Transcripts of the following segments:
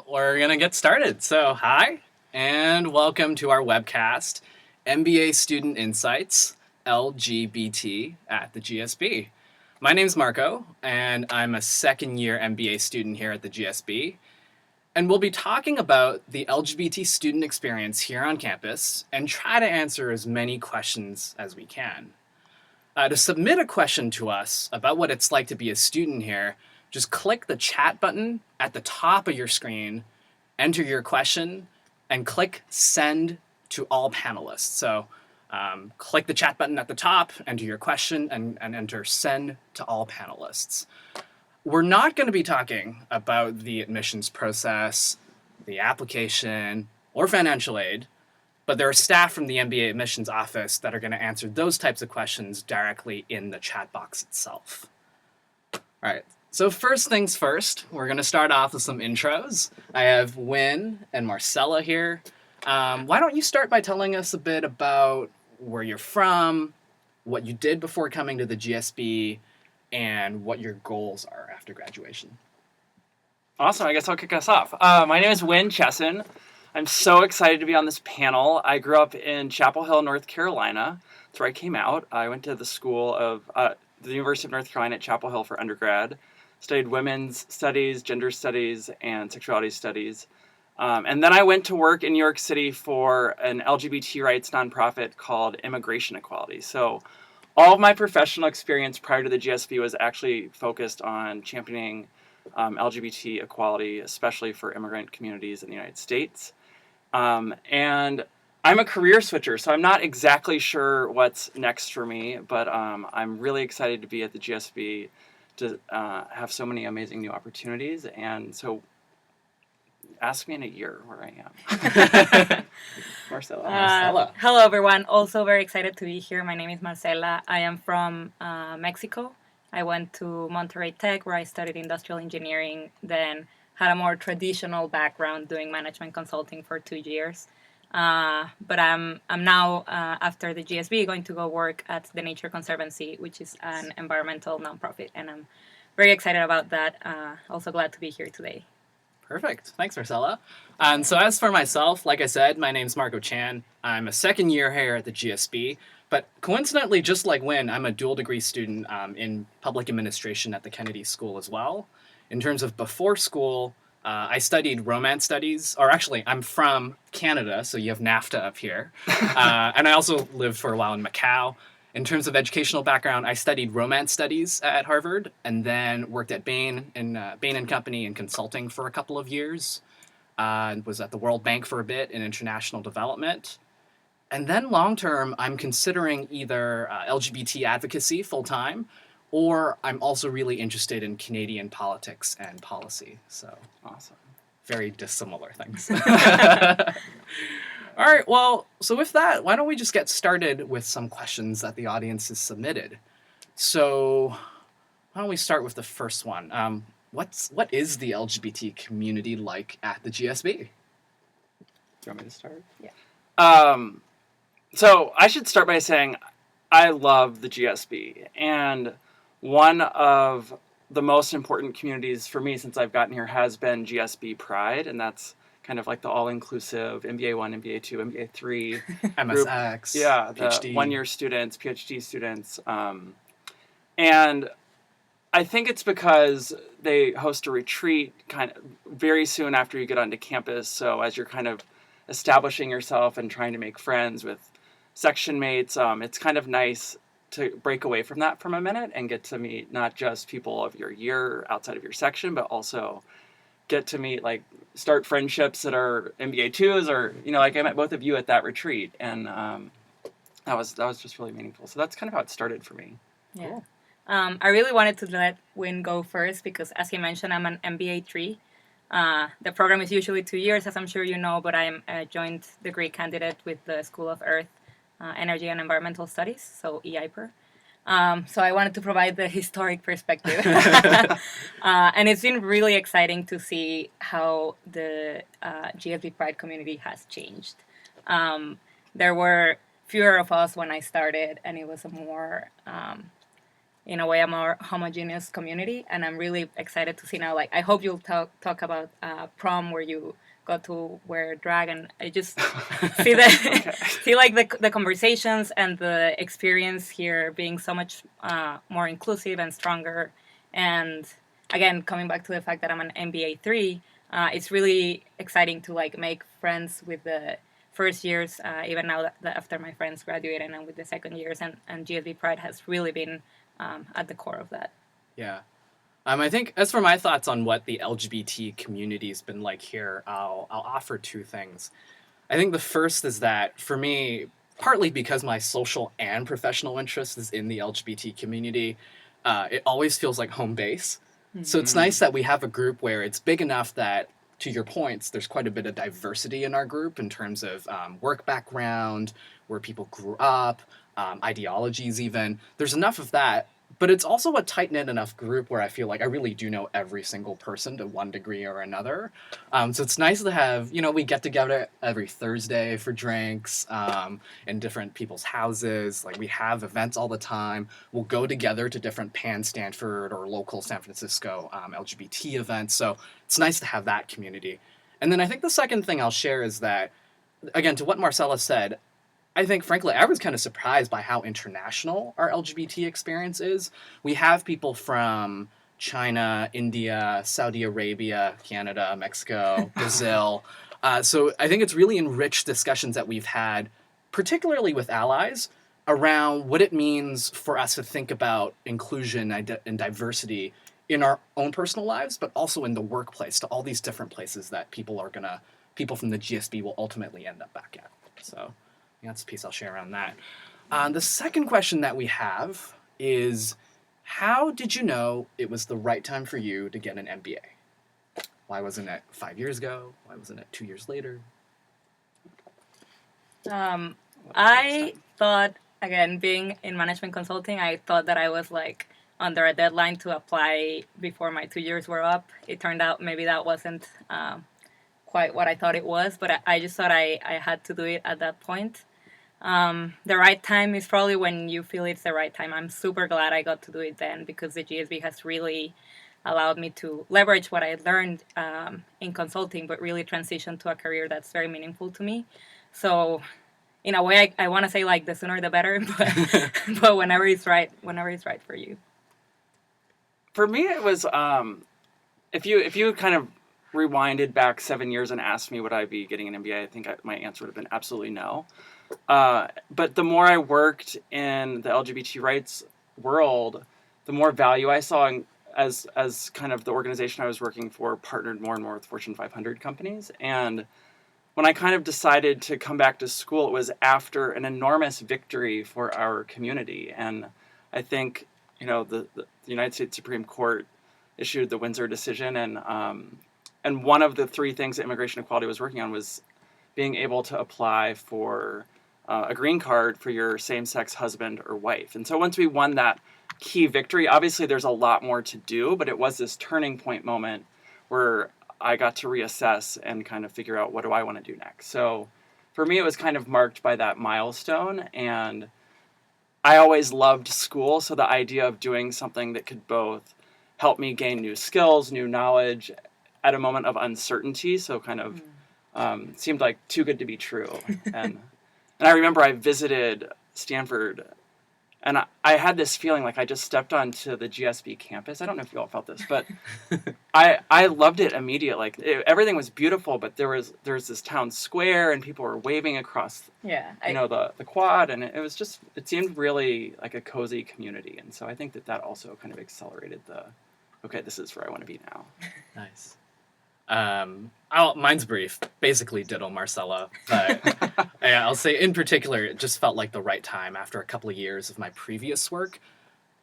Well, we're going to get started. So, hi, and welcome to our webcast, MBA Student Insights, LGBT at the GSB. My name's Marco, and I'm a second-year MBA student here at the GSB. And we'll be talking about the LGBT student experience here on campus and try to answer as many questions as we can. To submit a question to us about what it's like to be a student here, just click the chat button at the top of your screen, enter your question, and click send to all panelists. So click the chat button at the top, enter your question, and enter send to all panelists. We're not going to be talking about the admissions process, the application, or financial aid, but there are staff from the MBA admissions office that are going to answer those types of questions directly in the chat box itself. All right, so first things first, we're going to start off with some intros. I have Win and Marcela here. Why don't you start by telling us a bit about where you're from, what you did before coming to the GSB, and what your goals are after graduation. Awesome, I guess I'll kick us off. My name is Win Chesson. I'm so excited to be on this panel. I grew up in Chapel Hill, North Carolina. That's where I came out. I went to the the University of North Carolina at Chapel Hill for undergrad. Studied women's studies, gender studies, and sexuality studies. And then I went to work in New York City for an LGBT rights nonprofit called Immigration Equality. So all of my professional experience prior to the GSB was actually focused on championing LGBT equality, especially for immigrant communities in the United States. And I'm a career switcher, so I'm not exactly sure what's next for me, but I'm really excited to be at the GSB to have so many amazing new opportunities. And so ask me in a year where I am. Marcela. Hello, everyone. Also very excited to be here. My name is Marcela. I am from Mexico. I went to Monterrey Tech, where I studied industrial engineering, then had a more traditional background doing management consulting for 2 years. But I'm now, after the GSB, going to go work at the Nature Conservancy, which is an environmental nonprofit, and I'm very excited about that. Also glad to be here today. Perfect. Thanks, Marcela. And so as for myself, like I said, my name's Marco Chan. I'm a second year here at the GSB, but coincidentally, just like Win, I'm a dual degree student in public administration at the Kennedy School as well. In terms of before school, I studied romance studies, or actually, I'm from Canada, so you have NAFTA up here. And I also lived for a while in Macau. In terms of educational background, I studied romance studies at Harvard and then worked at Bain & Company in consulting for a couple of years. Was at the World Bank for a bit in international development. And then long-term, I'm considering either LGBT advocacy full-time, or I'm also really interested in Canadian politics and policy. So Awesome. Very dissimilar things. All right, well, so with that, why don't we just get started with some questions that the audience has submitted. So why don't we start with the first one? What is the LGBT community like at the GSB? Do you want me to start? Yeah. So I should start by saying I love the GSB. And one of the most important communities for me since I've gotten here has been Gsb Pride, and that's kind of like the all-inclusive MBA 1, MBA 2, MBA 3 MSX, group. Yeah, the PhD. one-year students, PhD students. And I think it's because they host a retreat kind of very soon after you get onto campus. So as you're kind of establishing yourself and trying to make friends with section mates, it's kind of nice to break away from that for a minute and get to meet not just people of your year outside of your section, but also get to meet, start friendships that are MBA 2s, or, I met both of you at that retreat, and that was just really meaningful. So that's kind of how it started for me. Yeah. Cool. I really wanted to let Win go first because, as he mentioned, I'm an MBA 3. The program is usually 2 years, as I'm sure you know, but I'm a joint degree candidate with the School of Earth, Energy and Environmental Studies, so EIPER. So I wanted to provide the historic perspective. And it's been really exciting to see how the Gsb Pride community has changed. There were fewer of us when I started, and it was a more in a way, a more homogeneous community. And I'm really excited to see now, like, I hope you'll talk about prom where you got to wear drag, and I just see Okay. see like the conversations and the experience here being so much more inclusive and stronger. And again, coming back to the fact that I'm an MBA 3, it's really exciting to like make friends with the first years, even now that after my friends graduated, and with the second years, and Gsb Pride has really been at the core of that. Yeah. I think as for my thoughts on what the LGBT community has been like here, I'll offer two things. I think the first is that for me, partly because my social and professional interest is in the LGBT community, it always feels like home base. So it's nice that we have a group where it's big enough that, to your points, there's quite a bit of diversity in our group in terms of work background, where people grew up, ideologies even. There's enough of that. But it's also a tight-knit enough group where I feel like I really do know every single person to one degree or another. So it's nice to have, we get together every Thursday for drinks in different people's houses. Like, we have events all the time. We'll go together to different pan-Stanford or local San Francisco LGBT events. So it's nice to have that community. And then I think the second thing I'll share is that, again, to what Marcela said, I think, frankly, I was kind of surprised by how international our LGBT experience is. We have people from China, India, Saudi Arabia, Canada, Mexico, Brazil. So I think it's really enriched discussions that we've had, particularly with allies, around what it means for us to think about inclusion and diversity in our own personal lives, but also in the workplace, to all these different places that people from the GSB will ultimately end up back at. So that's a piece I'll share around that. The second question that we have is, how did you know it was the right time for you to get an MBA? Why wasn't it 5 years ago? Why wasn't it 2 years later? I thought, again, being in management consulting, I thought that I was like under a deadline to apply before my 2 years were up. It turned out maybe that wasn't quite what I thought it was, but I just thought I had to do it at that point. The right time is probably when you feel it's the right time. I'm super glad I got to do it then, because the GSB has really allowed me to leverage what I learned in consulting, but really transition to a career that's very meaningful to me. So in a way, I want to say like the sooner the better, but whenever it's right for you. For me, it was if you kind of rewinded back 7 years and asked me would I be getting an MBA, I think my answer would have been absolutely no. But the more I worked in the LGBT rights world, the more value I saw as kind of the organization I was working for partnered more and more with Fortune 500 companies. And when I kind of decided to come back to school, it was after an enormous victory for our community. And I think, the United States Supreme Court issued the Windsor decision, and one of the three things that Immigration Equality was working on was being able to apply for a green card for your same-sex husband or wife. And so once we won that key victory, obviously there's a lot more to do, but it was this turning point moment where I got to reassess and kind of figure out, what do I want to do next? So for me, it was kind of marked by that milestone, and I always loved school, so the idea of doing something that could both help me gain new skills, new knowledge at a moment of uncertainty, so kind of seemed like too good to be true. And I remember I visited Stanford, and I had this feeling like I just stepped onto the GSB campus. I don't know if you all felt this, but I loved it immediately. Like everything was beautiful, but there was this town square, and people were waving across, the quad, and it seemed really like a cozy community. And so I think that also kind of accelerated okay, this is where I want to be now. Nice. Mine's brief, basically ditto Marcela, but I'll say in particular, it just felt like the right time after a couple of years of my previous work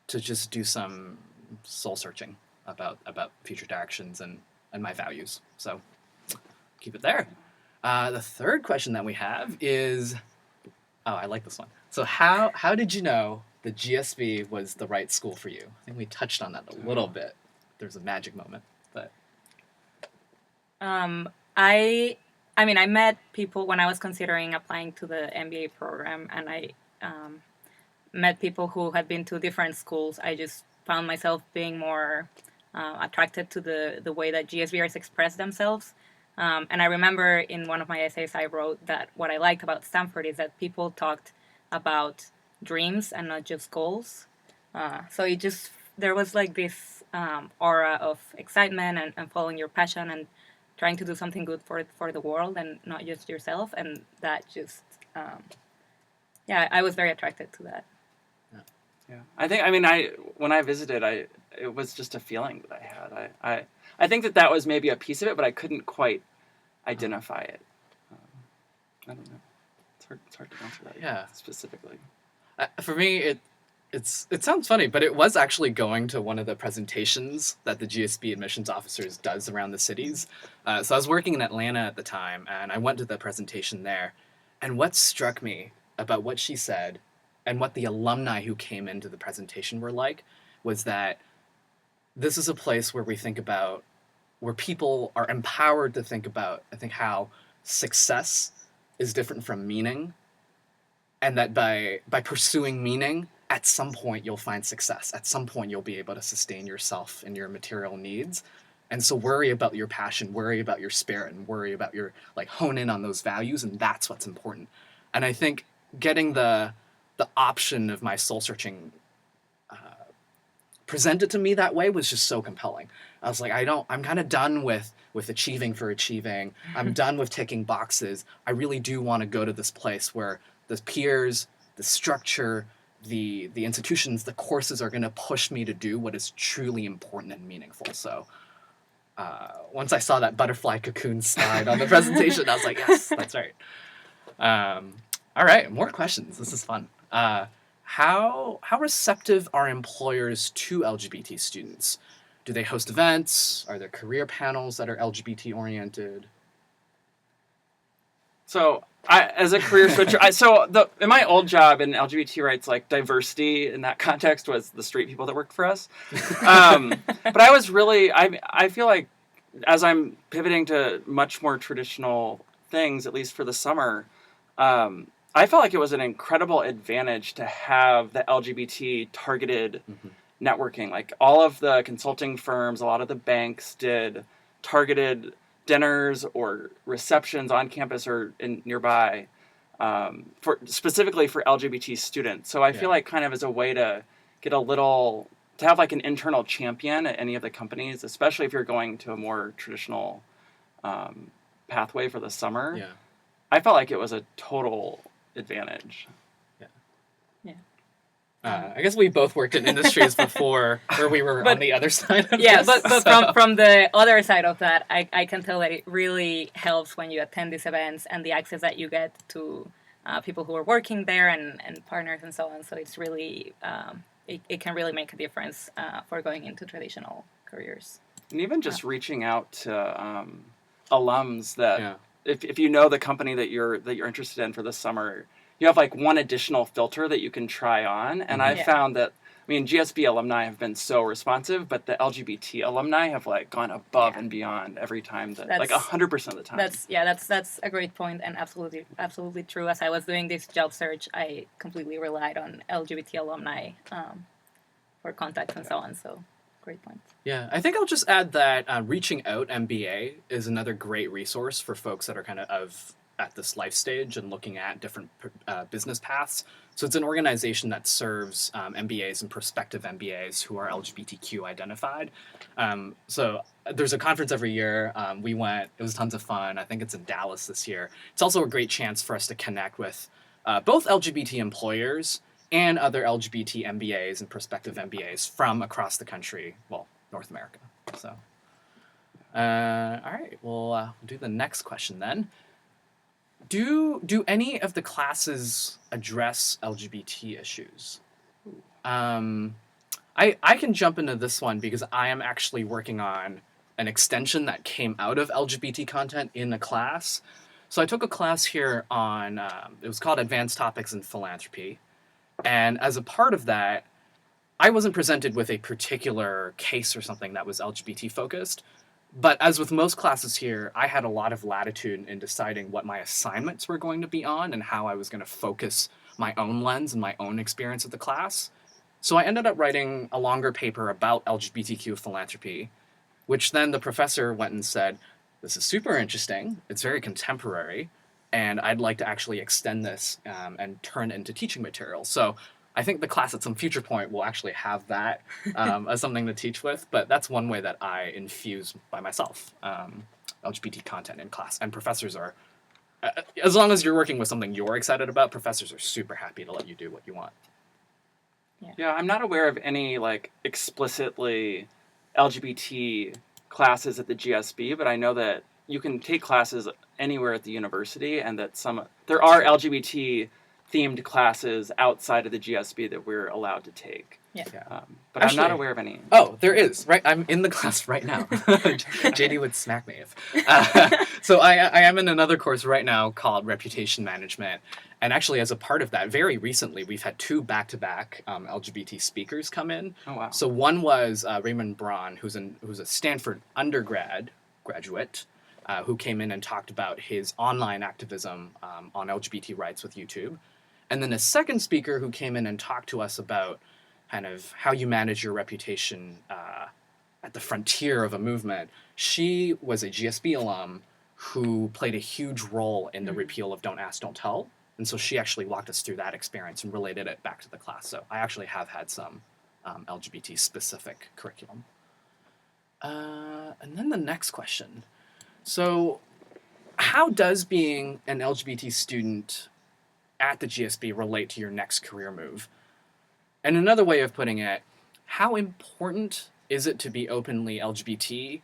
to just do some soul searching about future directions and my values. So keep it there. The third question that we have is, I like this one. So how did you know the GSB was the right school for you? I think we touched on that a little bit. There's a magic moment, but. I met people when I was considering applying to the MBA program, and met people who had been to different schools, I just found myself being more attracted to the way that GSBers express themselves. And I remember in one of my essays I wrote that what I liked about Stanford is that people talked about dreams and not just goals. So it just, there was like this aura of excitement and following your passion and trying to do something good for the world and not just yourself. And that just, yeah, I was very attracted to that. Yeah, I think, when I visited, it was just a feeling that I had. I think that was maybe a piece of it, but I couldn't quite identify it. I don't know. It's hard to answer that specifically. For me, it sounds funny, but it was actually going to one of the presentations that the GSB admissions officers does around the cities. So I was working in Atlanta at the time, and I went to the presentation there. And what struck me about what she said and what the alumni who came into the presentation were like was that this is a place where we think about, where people are empowered to think about, I think, how success is different from meaning, and that by pursuing meaning, at some point you'll find success. At some point you'll be able to sustain yourself and your material needs. And so worry about your passion, worry about your spirit, and worry about your, hone in on those values, and that's what's important. And I think getting the option of my soul searching presented to me that way was just so compelling. I was like, I'm kind of done with achieving for achieving. I'm done with ticking boxes. I really do want to go to this place where the peers, the structure, the institutions, the courses are going to push me to do what is truly important and meaningful. So once I saw that butterfly cocoon slide on the presentation, I was like, yes, that's right. All right, more questions. This is fun. How receptive are employers to LGBT students? Do they host events? Are there career panels that are LGBT oriented? So as a career switcher, in my old job in LGBT rights, diversity in that context was the straight people that worked for us. But I was really, I feel like as I'm pivoting to much more traditional things, at least for the summer, I felt like it was an incredible advantage to have the LGBT targeted networking. Like all of the consulting firms, a lot of the banks did targeted dinners or receptions on campus or nearby specifically for LGBT students. So I feel like kind of as a way to get to have like an internal champion at any of the companies, especially if you're going to a more traditional pathway for the summer. Yeah. I felt like it was a total advantage. I guess we both worked in industries before where we were on the other side of this. But from the other side of that, I can tell that it really helps when you attend these events and the access that you get to people who are working there and partners and so on. So it's really, it can really make a difference for going into traditional careers. And even just reaching out to alums that if you know the company that you're interested in for this summer, you have like one additional filter that you can try on. And I've found that, GSB alumni have been so responsive, but the LGBT alumni have gone above and beyond every time, 100% of the time. That's a great point and absolutely true. As I was doing this job search, I completely relied on LGBT alumni for contacts and so on. So great point. Yeah, I think I'll just add that Reaching Out MBA is another great resource for folks that are kind of at this life stage and looking at different business paths. So it's an organization that serves MBAs and prospective MBAs who are LGBTQ identified. So there's a conference every year. We went, it was tons of fun. I think it's in Dallas this year. It's also a great chance for us to connect with both LGBT employers and other LGBT MBAs and prospective MBAs from across the country, well, North America. So, all right, we'll do the next question then. Do any of the classes address LGBT issues? I can jump into this one because I am actually working on an extension that came out of LGBT content in the class. So I took a class here on, it was called Advanced Topics in Philanthropy. And as a part of that, I wasn't presented with a particular case or something that was LGBT focused. But as with most classes here, I had a lot of latitude in deciding what my assignments were going to be on and how I was going to focus my own lens and my own experience of the class. So I ended up writing a longer paper about LGBTQ philanthropy, which then the professor went and said, this is super interesting, it's very contemporary, and I'd like to actually extend this and turn it into teaching material. So I think the class at some future point will actually have that as something to teach with, but that's one way that I infuse by myself LGBT content in class. And professors are, as long as you're working with something you're excited about, professors are super happy to let you do what you want. Yeah, I'm not aware of any like explicitly LGBT classes at the GSB, but I know that you can take classes anywhere at the university, and that there are LGBT themed classes outside of the GSB that we're allowed to take. Yeah. But actually, I'm not aware of any. Oh, there is, right? I'm in the class right now. JD would smack me if. So I am in another course right now called Reputation Management. And actually, as a part of that, very recently, we've had 2 back-to-back LGBT speakers come in. Oh, wow. So one was Raymond Braun, who's a Stanford graduate, who came in and talked about his online activism on LGBT rights with YouTube. And then a second speaker who came in and talked to us about kind of how you manage your reputation at the frontier of a movement. She was a GSB alum who played a huge role in the repeal of Don't Ask, Don't Tell. And so she actually walked us through that experience and related it back to the class. So I actually have had some LGBT-specific curriculum. And then the next question. So how does being an LGBT student at the GSB relate to your next career move? And another way of putting it, how important is it to be openly LGBT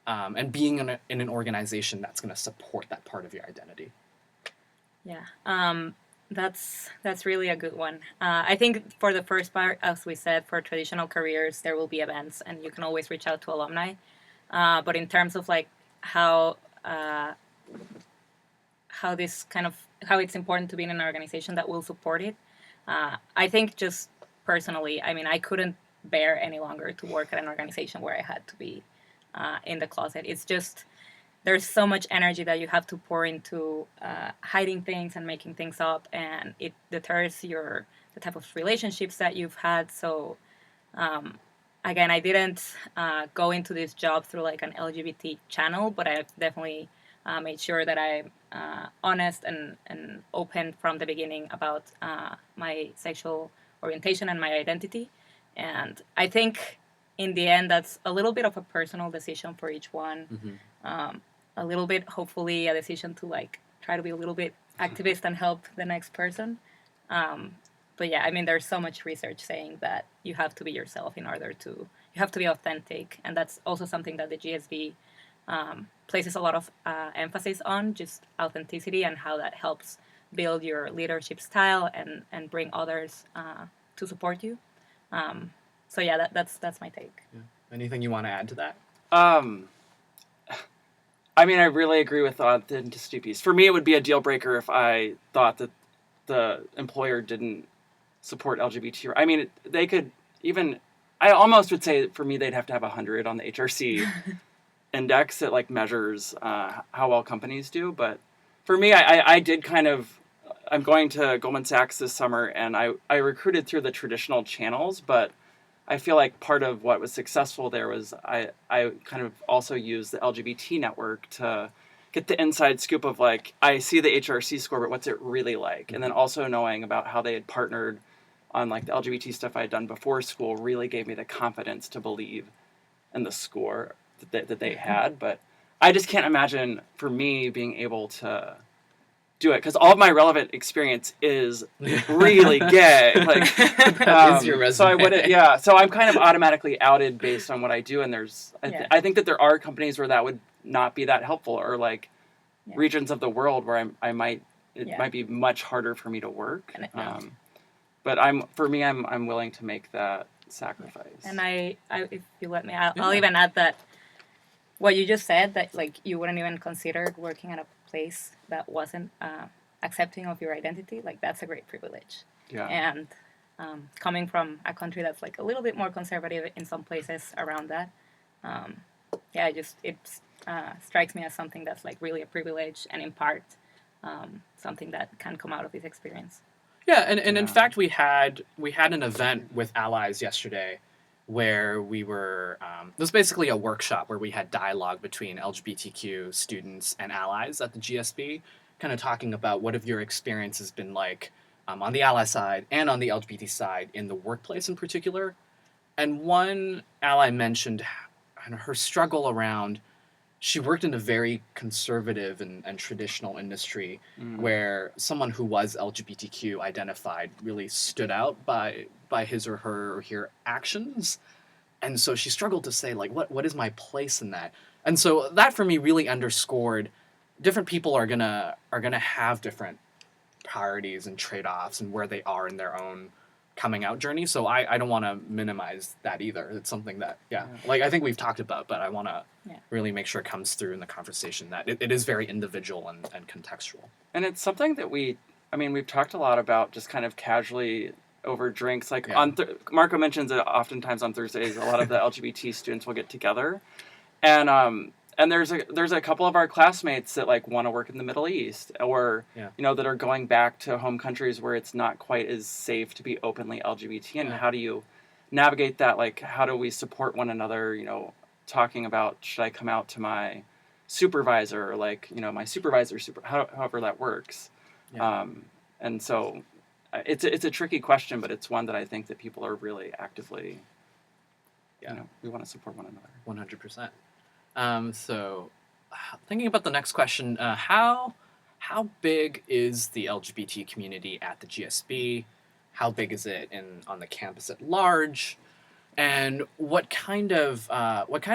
and being in an organization that's going to support that part of your identity? Yeah, that's really a good one. I think for the first part, as we said, for traditional careers, there will be events, and you can always reach out to alumni. But in terms of like how it's important to be in an organization that will support it, I think just personally, I mean, I couldn't bear any longer to work at an organization where I had to be in the closet. It's just, there's so much energy that you have to pour into hiding things and making things up, and it deters the type of relationships that you've had. So again, I didn't go into this job through like an LGBT channel, but I've definitely made sure that I'm honest and open from the beginning about my sexual orientation and my identity. And I think in the end, that's a little bit of a personal decision for each one. A little bit, hopefully, a decision to like try to be a little bit activist and help the next person. But yeah, I mean, there's so much research saying that you have to be yourself you have to be authentic. And that's also something that the GSB places a lot of emphasis on, just authenticity and how that helps build your leadership style and bring others to support you. So yeah, that's my take. Yeah. Anything you want to add to that? I mean, I really agree with the authenticity piece. For me, it would be a deal breaker if I thought that the employer didn't support LGBT. I mean, they could even, I almost would say for me, they'd have to have 100 on the HRC index that like measures how well companies do. But for me, I did kind of, I'm going to Goldman Sachs this summer, and I recruited through the traditional channels, but I feel like part of what was successful there was I kind of also used the LGBT network to get the inside scoop of like, I see the HRC score, but what's it really like? And then also knowing about how they had partnered on like the LGBT stuff I had done before school really gave me the confidence to believe in the score that they had. But I just can't imagine for me being able to do it, because all of my relevant experience is really gay. Like, that is your resume. So I wouldn't. Yeah. So I'm kind of automatically outed based on what I do, and there's. I think that there are companies where that would not be that helpful, or like regions of the world where it might be much harder for me to work. But I'm willing to make that sacrifice. And I if you let me, I'll even add that what you just said, that like you wouldn't even consider working at a place that wasn't accepting of your identity, like that's a great privilege. Yeah. And coming from a country that's like a little bit more conservative in some places around that, it strikes me as something that's like really a privilege, and in part something that can come out of this experience. Yeah, and in Yeah. fact, we had an event with allies yesterday, where we were. It was basically a workshop where we had dialogue between LGBTQ students and allies at the GSB, kind of talking about what have your experiences been like on the ally side and on the LGBT side in the workplace in particular. And one ally mentioned her struggle around. She worked in a very conservative and traditional industry where someone who was LGBTQ identified really stood out by his or her actions. And so she struggled to say, like, what is my place in that? And so that for me really underscored different people are gonna have different priorities and trade-offs and where they are in their own coming out journey. So I don't want to minimize that either. It's something that, like I think we've talked about, but I want to really make sure it comes through in the conversation that it is very individual and contextual. And it's something that we've talked a lot about just kind of casually over drinks. Like Marco mentions it oftentimes on Thursdays, a lot of the LGBT students will get together. And there's a couple of our classmates that like want to work in the Middle East or that are going back to home countries where it's not quite as safe to be openly LGBT. And how do you navigate that? Like, how do we support one another? Talking about, should I come out to my supervisor or like my supervisor, however that works. And so it's a tricky question, but it's one that I think that people are really actively we want to support one another. 100%. So, thinking about the next question, how big is the LGBT community at the GSB? How big is it on the campus at large? And what kind of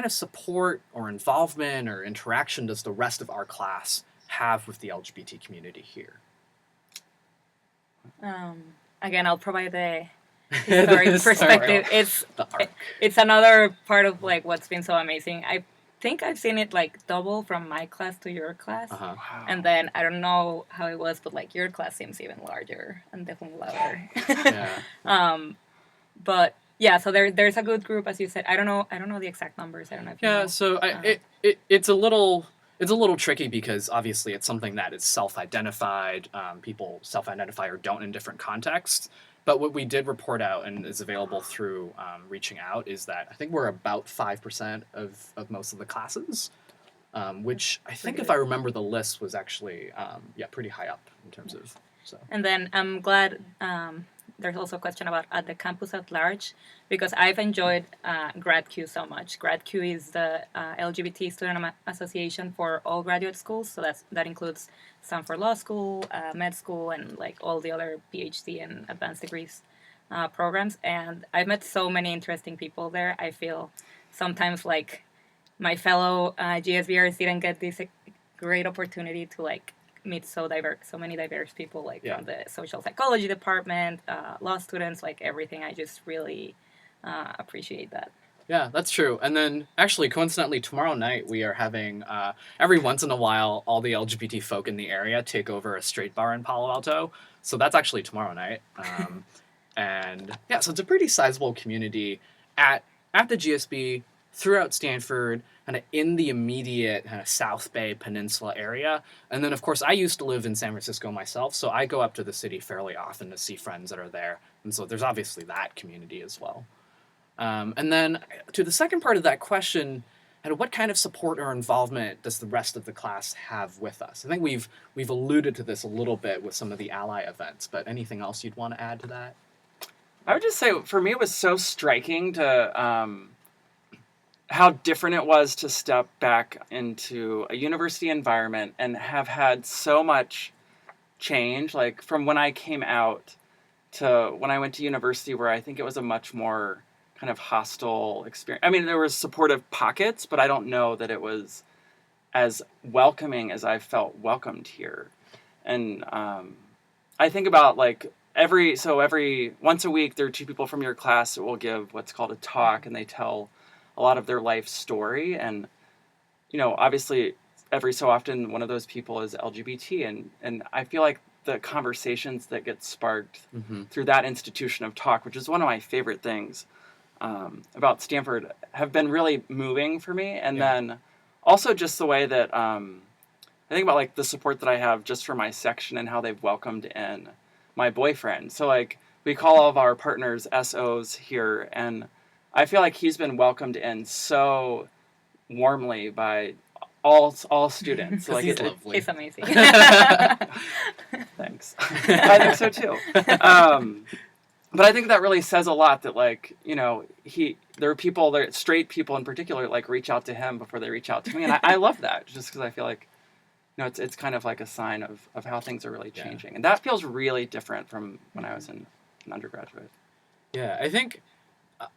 support or involvement or interaction does the rest of our class have with the LGBT community here? Again, I'll provide the historic perspective. It's another part of like what's been so amazing. I think I've seen it like double from my class to your class. Wow. And then I don't know how it was, but like your class seems even larger and definitely louder. But yeah, so there's a good group, as you said. I don't know the exact numbers. I don't know if you know. So it's a little tricky because obviously it's something that is self-identified. People self-identify or don't in different contexts. But what we did report out and is available through reaching out is that I think we're about 5% of most of the classes, which I think if I remember the list was actually pretty high up in terms of. So. And then I'm glad there's also a question about at the campus at large, because I've enjoyed GradQ so much. GradQ is the LGBT Student Association for all graduate schools, so that includes Stanford Law School, med school, and like all the other PhD and advanced degrees programs. And I've met so many interesting people there. I feel sometimes like my fellow GSBers didn't get this great opportunity to like meet so many diverse people, like from the social psychology department, law students, like everything. I just really appreciate that. Yeah, that's true. And then actually, coincidentally, tomorrow night we are having, every once in a while, all the LGBT folk in the area take over a straight bar in Palo Alto. So that's actually tomorrow night. And yeah, so it's a pretty sizable community at the GSB, throughout Stanford, kind of in the immediate kind of South Bay Peninsula area. And then, of course, I used to live in San Francisco myself, so I go up to the city fairly often to see friends that are there. And so there's obviously that community as well. And then to the second part of that question, what kind of support or involvement does the rest of the class have with us? I think we've alluded to this a little bit with some of the ally events, but anything else you'd want to add to that? I would just say, for me, it was so striking to how different it was to step back into a university environment and have had so much change, like from when I came out to when I went to university, where I think it was a much more kind of hostile experience. I mean, there was supportive pockets, but I don't know that it was as welcoming as I felt welcomed here. And I think about like every once a week, there are two people from your class that will give what's called a talk, and they tell a lot of their life story. And, obviously every so often one of those people is LGBT. And I feel like the conversations that get sparked through that institution of talk, which is one of my favorite things about Stanford, have been really moving for me. And then also just the way that I think about like the support that I have just for my section and how they've welcomed in my boyfriend. So like we call all of our partners SOs here, and I feel like he's been welcomed in so warmly by all students. So like he's lovely. He's amazing. Thanks. I think so too. But I think that really says a lot that like, you know, there are straight people in particular like reach out to him before they reach out to me. And I love that just because I feel like, you know, it's kind of like a sign of how things are really changing. And that feels really different from when I was an undergraduate. Yeah, I think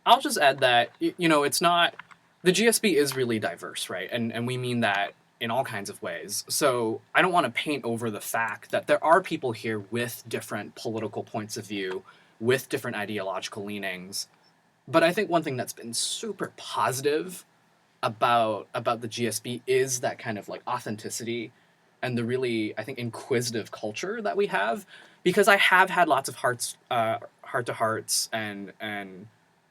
I'll just add that, you know, it's not, the GSB is really diverse, right? And we mean that in all kinds of ways. So I don't want to paint over the fact that there are people here with different political points of view, with different ideological leanings. But I think one thing that's been super positive about the GSB is that kind of like authenticity and the really, I think, inquisitive culture that we have. Because I have had lots of heart-to-hearts and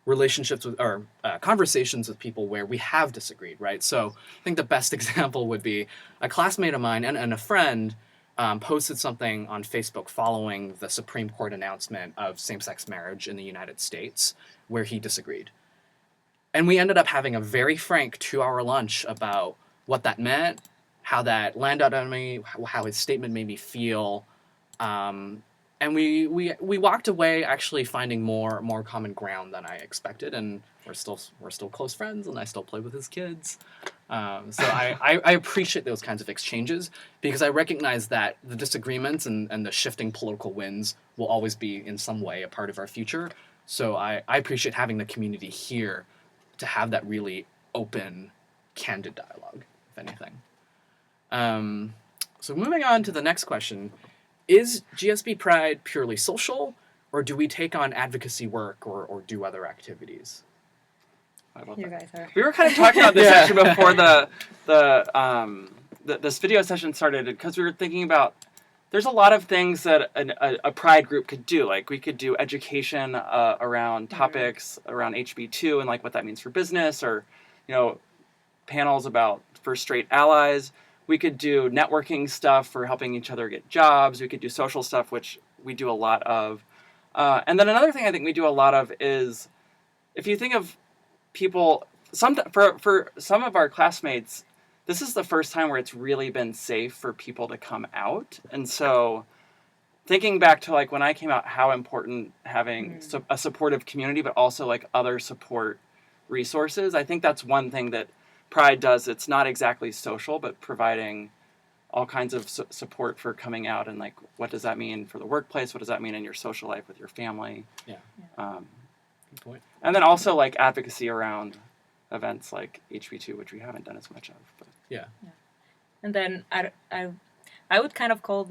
relationships with, or conversations with people where we have disagreed, right? So I think the best example would be a classmate of mine and a friend posted something on Facebook following the Supreme Court announcement of same-sex marriage in the United States, where he disagreed. And we ended up having a very frank 2-hour lunch about what that meant, how that landed on me, how his statement made me feel. And we walked away actually finding more common ground than I expected, and we're still close friends, and I still play with his kids. So I appreciate those kinds of exchanges because I recognize that the disagreements and the shifting political winds will always be in some way a part of our future. So I appreciate having the community here to have that really open, candid dialogue, if anything. So moving on to the next question. Is Gsb Pride purely social, or do we take on advocacy work or do other activities? I love You that. guys are. We were kind of talking about this actually before this video session started, because we were thinking about there's a lot of things that a Pride group could do. Like we could do education around topics around HB2 and like what that means for business, or you know, panels for straight allies. We could do networking stuff for helping each other get jobs. We could do social stuff, which we do a lot of. And then another thing I think we do a lot of is, if you think of people, for some of our classmates, this is the first time where it's really been safe for people to come out. And so thinking back to like when I came out, how important having a supportive community, but also like other support resources. I think that's one thing that Pride does. It's not exactly social, but providing all kinds of support for coming out, and like, what does that mean for the workplace? What does that mean in your social life with your family? Yeah. Good point. And then also like advocacy around events like HB2, which we haven't done as much of. But. Yeah. And then I would kind of call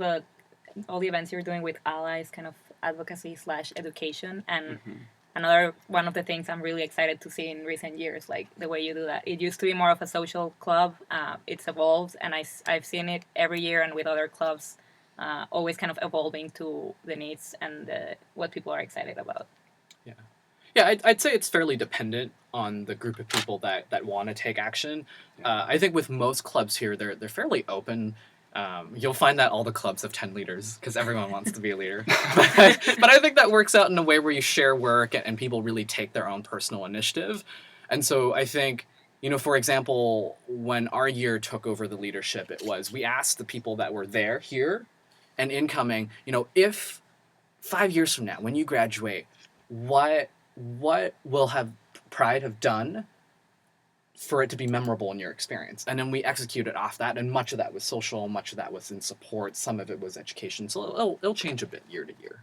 all the events you're doing with allies kind of advocacy / education. And another one of the things I'm really excited to see in recent years, like the way you do that. It used to be more of a social club. It's evolved, and I've seen it every year and with other clubs, always kind of evolving to the needs and what people are excited about. Yeah. Yeah, I'd say it's fairly dependent on the group of people that want to take action. I think with most clubs here, they're fairly open. You'll find that all the clubs have 10 leaders because everyone wants to be a leader. But I think that works out in a way where you share work and people really take their own personal initiative. And so I think, you know, for example, when our year took over the leadership, we asked the people that were here and incoming, you know, if 5 years from now, when you graduate, what will Pride have done for it to be memorable in your experience? And then we executed off that, and much of that was social, much of that was in support, some of it was education. So it'll change a bit year to year.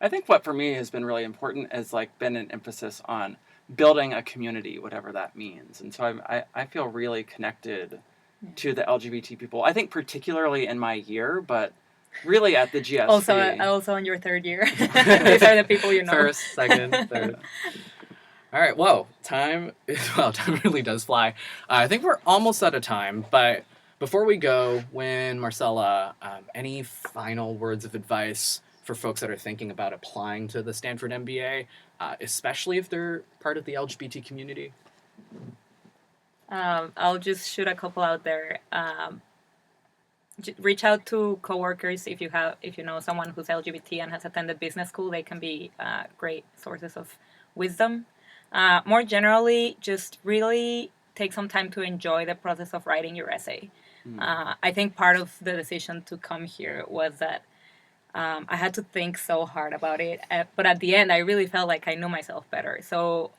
I think what for me has been really important has like been an emphasis on building a community, whatever that means. And so I feel really connected to the LGBT people. I think particularly in my year, but really at the GSB. Also in your third year. These are the people you know. First, second, third. All right, whoa, time really does fly. I think we're almost out of time, but before we go, Marcela, any final words of advice for folks that are thinking about applying to the Stanford MBA, especially if they're part of the LGBT community? I'll just shoot a couple out there. reach out to coworkers if you know someone who's LGBT and has attended business school. They can be great sources of wisdom. More generally, just really take some time to enjoy the process of writing your essay. I think part of the decision to come here was that I had to think so hard about it, but at the end, I really felt like I knew myself better. So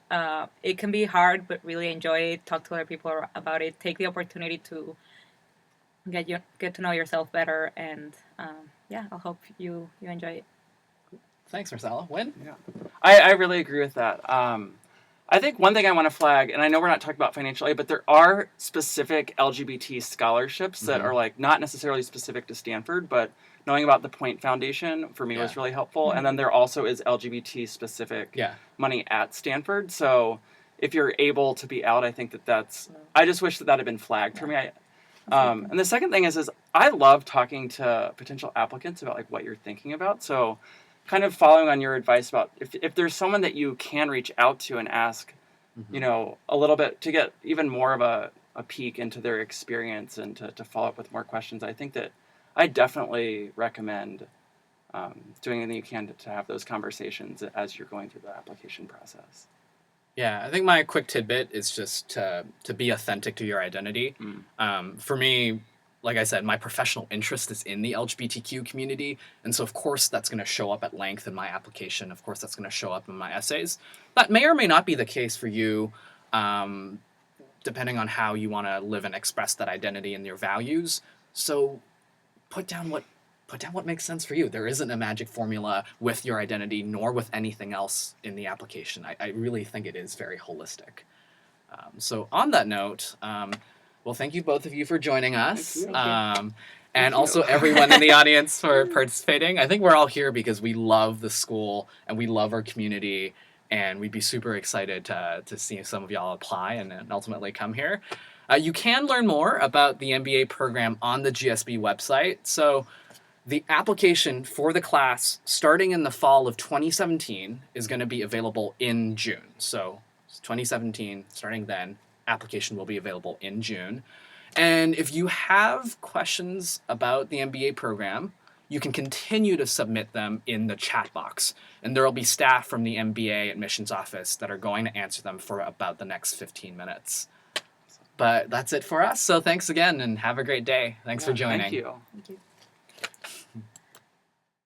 it can be hard, but really enjoy it. Talk to other people about it. Take the opportunity to get to know yourself better, and yeah, I hope you enjoy it. Thanks, Marcela. Win? Yeah, I really agree with that. I think one thing I want to flag, and I know we're not talking about financial aid, but there are specific LGBT scholarships that are like not necessarily specific to Stanford, but knowing about the Point Foundation for me was really helpful. And then there also is LGBT specific money at Stanford. So if you're able to be out, I think that's, I just wish that had been flagged for me. And the second thing is I love talking to potential applicants about like what you're thinking about. So kind of following on your advice about if there's someone that you can reach out to and ask, you know, a little bit to get even more of a peek into their experience and to follow up with more questions, I think that I definitely recommend doing anything you can to have those conversations as you're going through the application process. Yeah, I think my quick tidbit is just to be authentic to your identity. For me, like I said, my professional interest is in the LGBTQ community, and so of course that's going to show up at length in my application. Of course that's going to show up in my essays. That may or may not be the case for you, depending on how you want to live and express that identity and your values. So put down what makes sense for you. There isn't a magic formula with your identity, nor with anything else in the application. I really think it is very holistic. So on that note, well, thank you both of you for joining us. And also everyone in the audience for participating. I think we're all here because we love the school and we love our community, and we'd be super excited to see some of y'all apply and ultimately come here. You can learn more about the MBA program on the GSB website. So the application for the class starting in the fall of 2017 is going to be available in June. So 2017, starting then, application will be available in June. And if you have questions about the MBA program, you can continue to submit them in the chat box. And there will be staff from the MBA admissions office that are going to answer them for about the next 15 minutes. But that's it for us. So thanks again and have a great day. Thanks for joining. Thank you. Thank you.